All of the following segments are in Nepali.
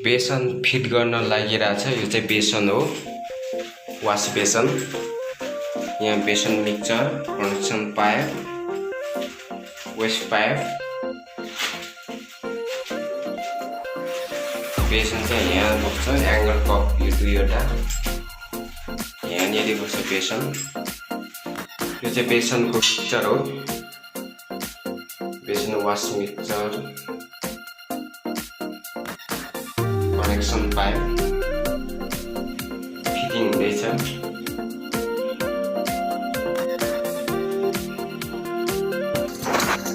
बेसन फिट गर्न लागिरहेछ। यो चाहिँ बेसन हो, वास बेसन। यहाँ basin mixture, connection pipe, waste pipe. Basin चाहिँ यहाँ बस्छ, एंगल कप यो दुईवटा यहाँनिर बस्छ बेसन। यो चाहिँ बेसनको मिक्सचर हो, basin wash mixture, connection pipe fitting हुँदैछ।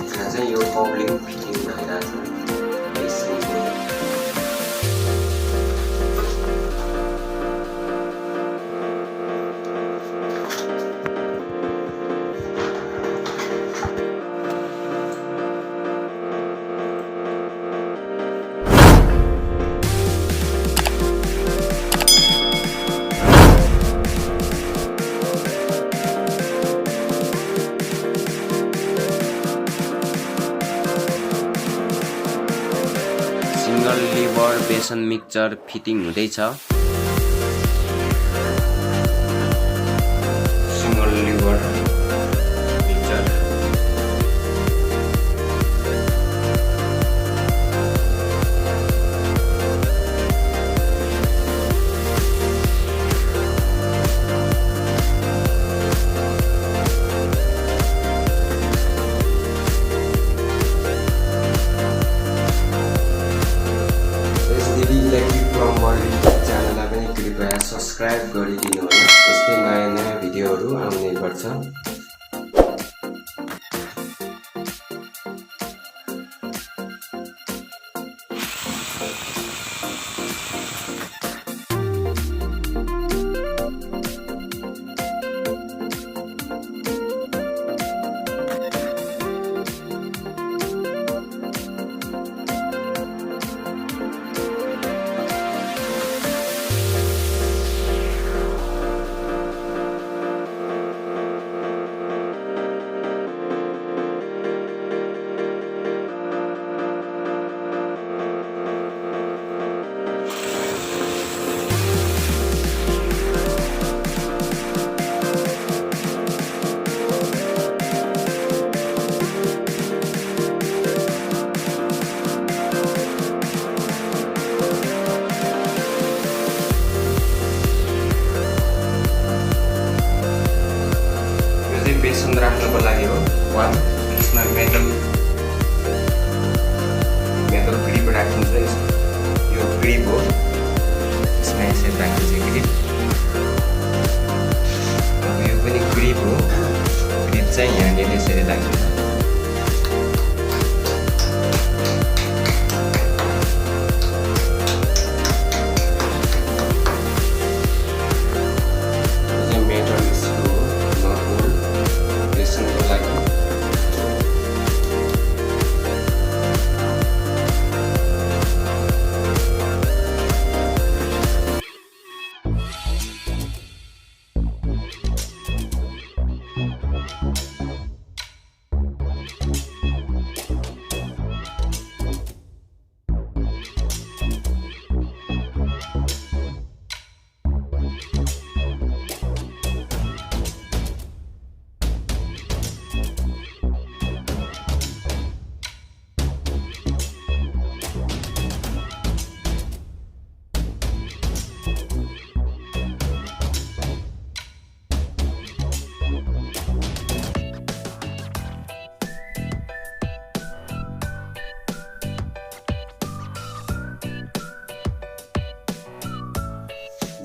यहाँ चाहिँ यो कपलिङ फिटिङ भइरहेछ बेसनको। Single lever basin mixture fitting हुँदैछ। Single lever mixture SDP Electric Plumber YouTube च्यानललाई पनि कृपया सब्स्क्राइब गरिदिनु होला। यस्तै नयाँ नयाँ भिडियोहरू आउने गर्छ। बेसन राख्नको लागि हो वाल। यसमा मेटल ग्रिप राखिन्छ। यो ग्रिप हो, यसमा यसरी राखिन्छ ग्रिप। यो पनि ग्रिप हो, ग्रिप चाहिँ यहाँनिर यसरी राखिन्छ।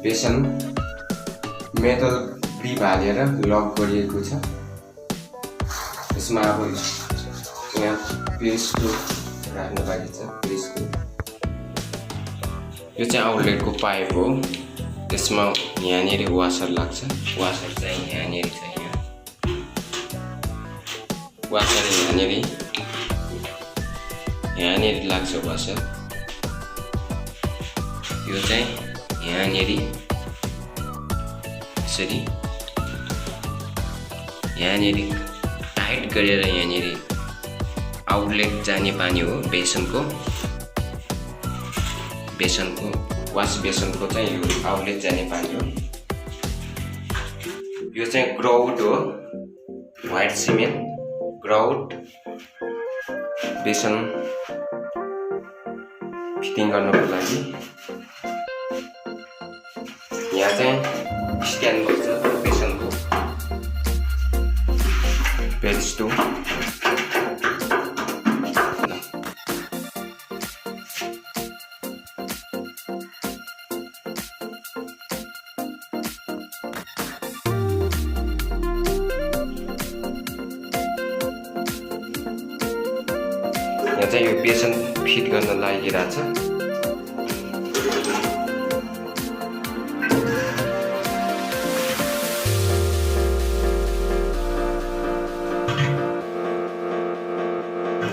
बेसन मेटल ग्रिप हालेर लक गरिएको छ। यसमा अब यहाँ पेस्टको राख्नु लागि छ। पेस्टको यो चाहिँ आउटलेटको पाइप हो। यसमा यहाँनिर वासर लाग्छ। वासर चाहिँ यहाँनिर छ। यहाँ वासर यहाँनिर लाग्छ वासर। यो चाहिँ यहाँनिर यसरी यहाँनिर टाइट गरेर यहाँनिर आउटलेट जाने पानी हो बेसनको। बेसनको वास बेसनको चाहिँ यो आउटलेट जाने पानी हो। यो चाहिँ ग्राउट हो, व्हाइट सिमेन्ट ग्राउट बेसन फिटिङ गर्नको लागि। यहाँ चाहिँ स्ट्यान्ड बस्छ बेसनको पेज 2। यहाँ चाहिँ यो बेसन फिट गर्न लागिरहेछ।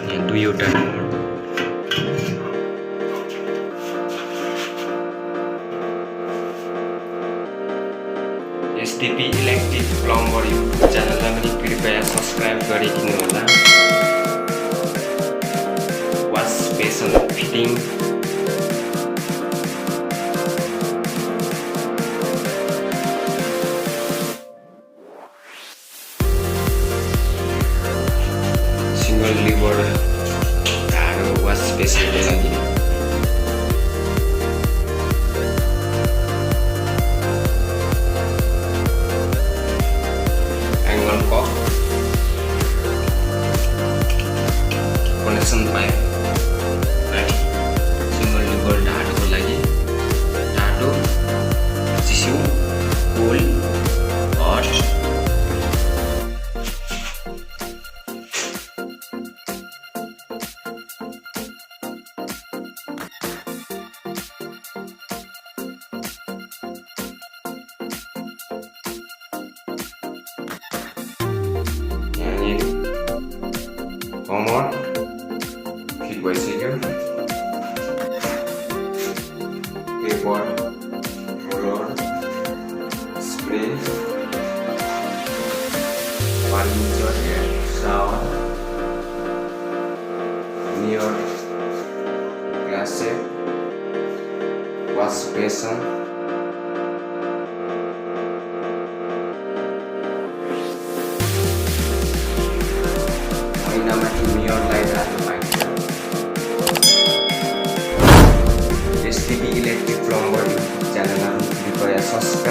यहाँ दुईवटा SDP Electric Plumber युट्युब च्यानललाई पनि कृपया सब्स्क्राइब गरिदिनु होला। Wash basin fitting single lever ढाडो वास बेसनको लागि। Angle cup connection pipe single lever ढाडोको लागि। ढाडो चिसो कोल्ड हट कमर फिट भइसक्यो। Paper roller spray furniture shower mirror glass set wash basin ऐनामाथि मिरर लाइट राख्न पाइन्छ। SDP Electric Plumber युट्युब च्यानललाई कृपया सब्स्क्राइब